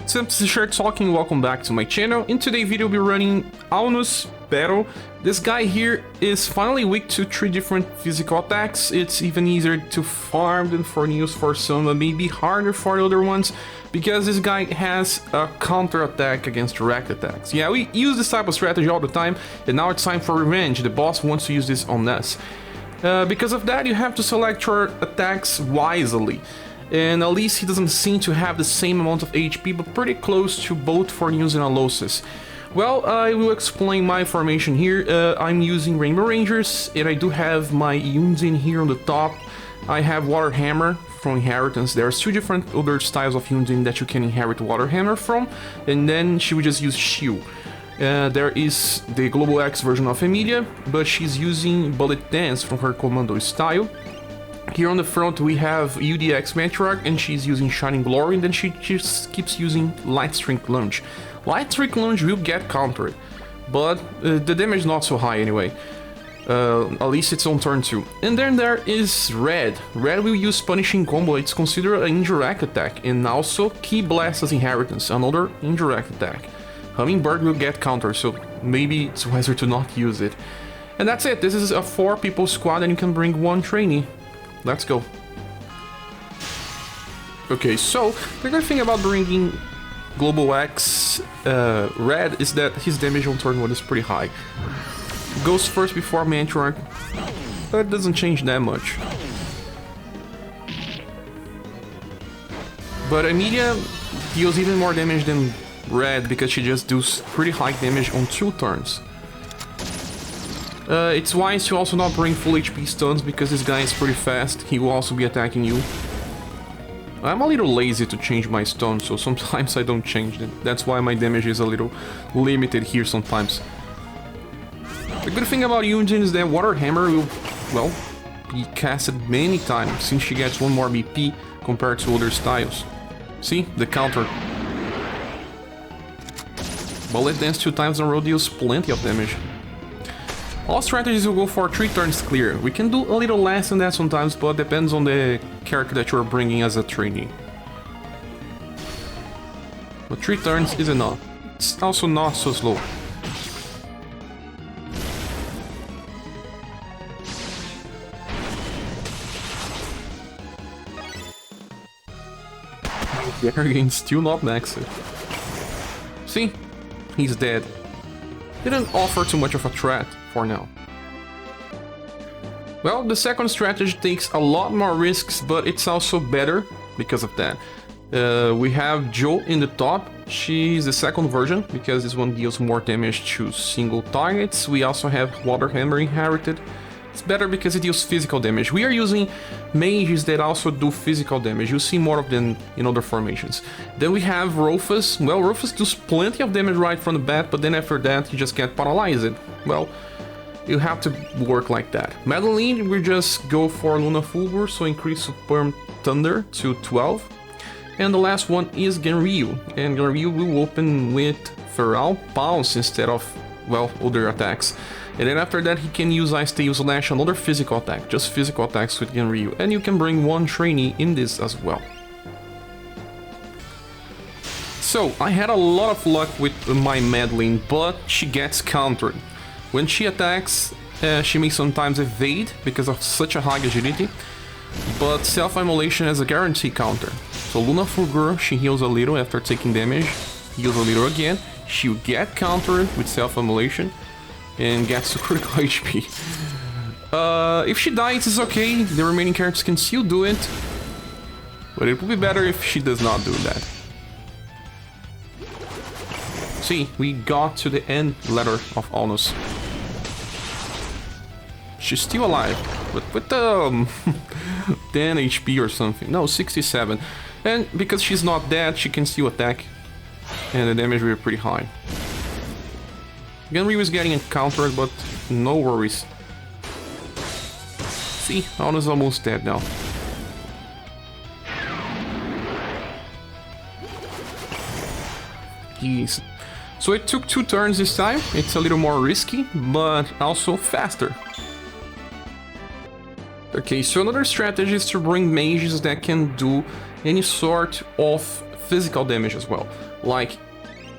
Since Shared Talking, welcome back to my channel. In today's video, we'll be running Aunus battle. This guy here is finally weak to 3 different physical attacks. It's even easier to farm than for news for some, but maybe harder for the other ones, because this guy has a counter attack against direct attacks. Yeah, we use this type of strategy all the time, and now it's time for revenge. The boss wants to use this on us. Because of that, you have to select your attacks wisely. And at least he doesn't seem to have the same amount of HP, but pretty close to both for News and Alosis. Well, I will explain my formation here. I'm using Rainbow Rangers, and I do have my Yunzin here on the top. I have Water Hammer from Inheritance. There's 2 different other styles of Yunzin that you can inherit Water Hammer from, and then she will just use Shield. There is the Global X version of Emilia, but she's using Bullet Dance from her Commando style. Here on the front we have UDX Matriarch, and she's using Shining Glory, and then she just keeps using Light Strike Lunge. Light Strike Lunge will get countered, but the damage is not so high anyway. At least it's on turn 2. And then there is Red. Red will use Punishing Combo. It's considered an indirect attack, and also Key Blast as Inheritance, another indirect attack. Hummingbird will get countered, so maybe it's wiser to not use it. And that's it. This is a 4-people squad, and you can bring 1 trainee. Let's go. Okay, so the good thing about bringing Global X Red is that his damage on turn 1 is pretty high. Goes first before Matriarch, but it doesn't change that much. But Emilia deals even more damage than Red because she just does pretty high damage on 2 turns. It's wise to also not bring full HP stuns because this guy is pretty fast. He will also be attacking you. I'm a little lazy to change my stuns, so sometimes I don't change them. That's why my damage is a little limited here sometimes. The good thing about Yunjin is that Water Hammer will, well, be casted many times since she gets 1 more BP compared to other styles. See? The counter. Bullet Dance 2 times in a row deals plenty of damage. All strategies will go for 3 turns clear. We can do a little less than that sometimes, but depends on the character that you're bringing as a trainee. But 3 turns is enough. It's also not so slow. Garrigan's still not maxed. See? He's dead. Didn't offer too much of a threat for now. Well, the second strategy takes a lot more risks, but it's also better because of that. We have Jo in the top. She's the second version because this one deals more damage to single targets. We also have Water Hammer inherited. It's better because it deals physical damage. We are using mages that also do physical damage. You'll see more of them in other formations. Then we have Rufus. Well, Rufus does plenty of damage right from the bat, but then after that you just get paralyzed. Well, you have to work like that. Madeline, we just go for Luna Fulgor, so increase Superm Thunder to 12. And the last one is Genryu. And Genryu will open with Feral Pounce instead of, well, other attacks. And then after that he can use Ice Tail Slash, another physical attack, just physical attacks with Genryu. And you can bring 1 trainee in this as well. So, I had a lot of luck with my Madeline, but she gets countered. When she attacks, she may sometimes evade because of such a high agility, but Self-Immolation has a guarantee counter. So Luna Fulgor, she heals a little after taking damage, heals a little again, she'll get countered with Self-Immolation, and gets to critical HP. If she dies, it's okay, the remaining characters can still do it, but it would be better if she does not do that. See, we got to the end letter of Aunus. She's still alive, but with 10 HP or something. No, 67. And because she's not dead, she can still attack, and the damage will be pretty high. Genryu is getting encountered, but no worries. See, Aunus is almost dead now. Jeez. So it took 2 turns this time. It's a little more risky, but also faster. Okay, so another strategy is to bring mages that can do any sort of physical damage as well. Like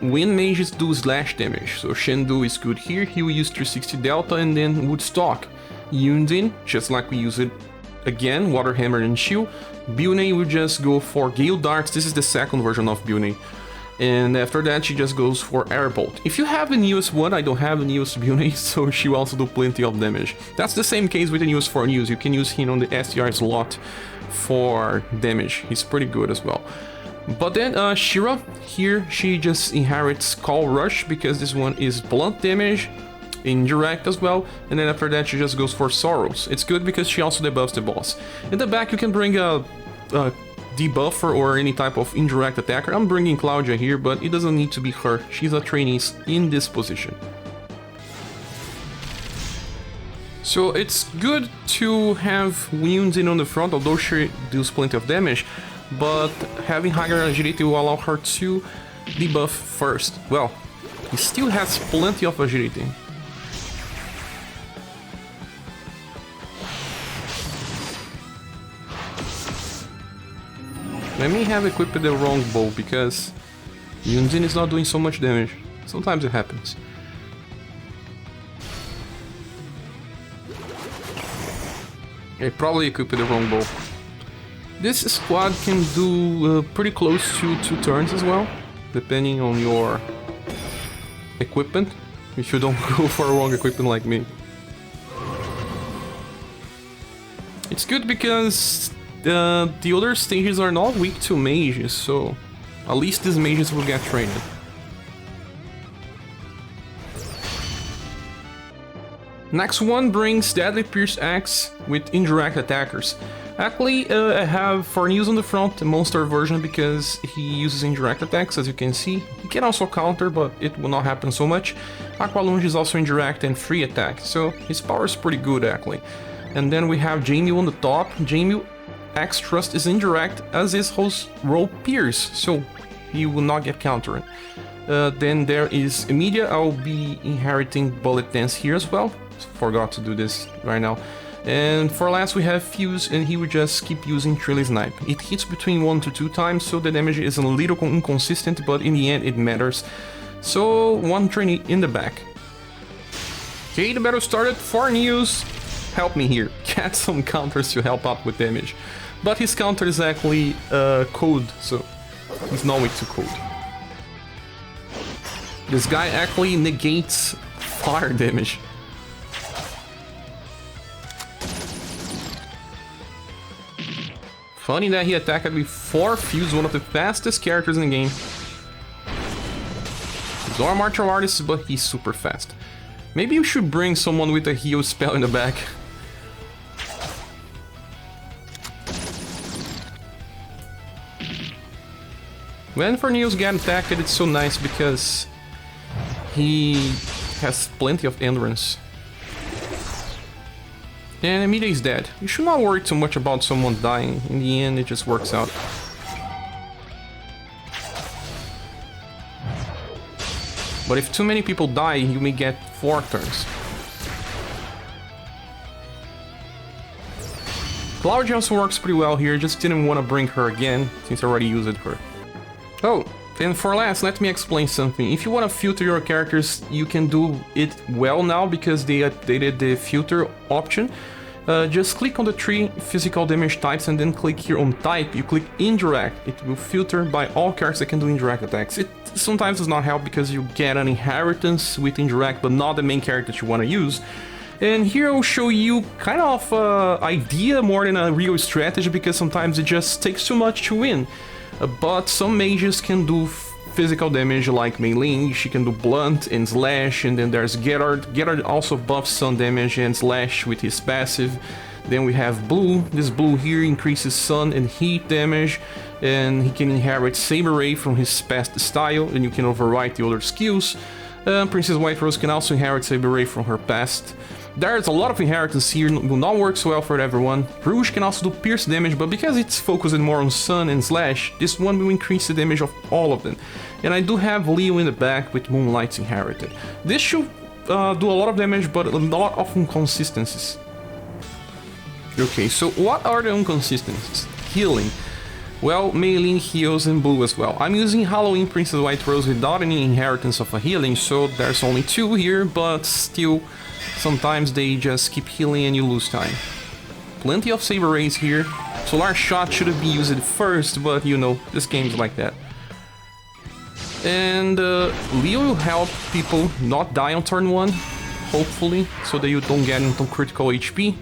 when mages do slash damage, so Shendu is good here, he will use 360 Delta and then Woodstock. Yundin, just like we use it again, Water Hammer and Shield. Bilne will just go for Gale Darts, this is the second version of Bilne. And after that she just goes for Airbolt. If you have the newest one, I don't have the newest Bilne, so she will also do plenty of damage. That's the same case with the newest 4 news, you can use him on the SDR slot for damage, he's pretty good as well. But then Shira, here she just inherits Call Rush because this one is blunt damage, indirect as well, and then after that she just goes for Sorrows. It's good because she also debuffs the boss. In the back you can bring a debuffer or any type of indirect attacker. I'm bringing Claudia here, but it doesn't need to be her, she's a trainee in this position. So it's good to have Yundin on the front, although she deals plenty of damage, but having higher agility will allow her to debuff first. Well, he still has plenty of agility. Let me have equipped the wrong bow because Yundin is not doing so much damage. Sometimes it happens. I probably equipped the wrong bow. This squad can do pretty close to 2 turns as well, depending on your equipment, if you don't go for wrong equipment like me. It's good because the other stages are not weak to mages, so at least these mages will get trained. Next one brings Deadly Pierce Axe with indirect attackers. Actually, I have for news on the front the monster version because he uses indirect attacks, as you can see. He can also counter, but it will not happen so much. Aqualunge is also indirect and free attack, so his power is pretty good actually. And then we have Jamie on the top. Jamie Axe Thrust is indirect, as is his roll Pierce, so he will not get countered. Then there is Emilia. I'll be inheriting Bullet Dance here as well. Forgot to do this right now. And for last we have Fuse, and he would just keep using Trilly Snipe. It hits between 1 to 2 times, so the damage is a little inconsistent, but in the end it matters. So 1 trainee in the back. Okay, the battle started. 4 news. Help me here. Get some counters to help out with damage. But his counter is actually code, so he's not weak to code. This guy actually negates fire damage. Funny that he attacked before Fuse, one of the fastest characters in the game. He's not a martial artist, but he's super fast. Maybe you should bring someone with a heal spell in the back. When Forneos get attacked, it's so nice because he has plenty of endurance. And Emilia is dead. You should not worry too much about someone dying. In the end, it just works out. But if too many people die, you may get 4 turns. Claudia also works pretty well here, just didn't want to bring her again, since I already used her. Oh, and for last, let me explain something. If you want to filter your characters, you can do it well now because they updated the filter option. Just click on the 3 physical damage types and then click here on type. You click indirect. It will filter by all characters that can do indirect attacks. It sometimes does not help because you get an inheritance with indirect, but not the main character that you want to use. And here I'll show you kind of idea more than a real strategy because sometimes it just takes too much to win. But some mages can do physical damage like Mei Ling, she can do blunt and slash, and then there's Gerard. Gerard also buffs sun damage and slash with his passive. Then we have Blue. This Blue here increases sun and heat damage, and he can inherit Saber Ray from his past style, and you can overwrite the other skills. Princess White Rose can also inherit Saber Ray from her past. There's a lot of inheritance here, will not work so well for everyone. Rouge can also do pierce damage, but because it's focused more on sun and slash, this one will increase the damage of all of them. And I do have Leo in the back with Moonlight's inherited. This should do a lot of damage, but a lot of inconsistencies. Okay, so what are the inconsistencies? Healing. Well, melee heals in blue as well. I'm using Halloween Princess White Rose without any inheritance of a healing, so there's only 2 here, but still, sometimes they just keep healing and you lose time. Plenty of Saber Rays here. Solar Shot should have been used first, but you know, this game's like that. And Leo will help people not die on turn 1, hopefully, so that you don't get into critical HP.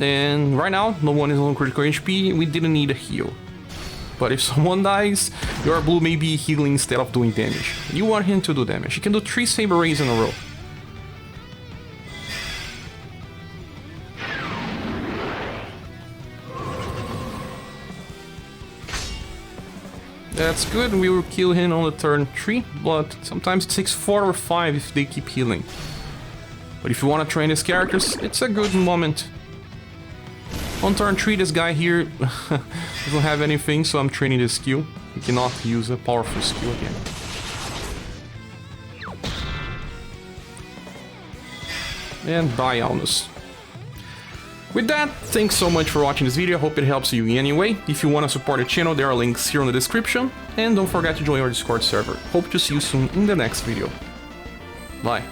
And right now, no one is on critical HP, we didn't need a heal. But if someone dies, your blue may be healing instead of doing damage. You want him to do damage. He can do 3 Saber Rays in a row. That's good, we will kill him on the turn 3, but sometimes it takes 4 or 5 if they keep healing. But if you want to train these characters, it's a good moment. On turn 3, this guy here doesn't have anything, so I'm training this skill. He cannot use a powerful skill again. And bye, Aunus. With that, thanks so much for watching this video, I hope it helps you in any way. If you want to support the channel, there are links here in the description. And don't forget to join our Discord server. Hope to see you soon in the next video. Bye.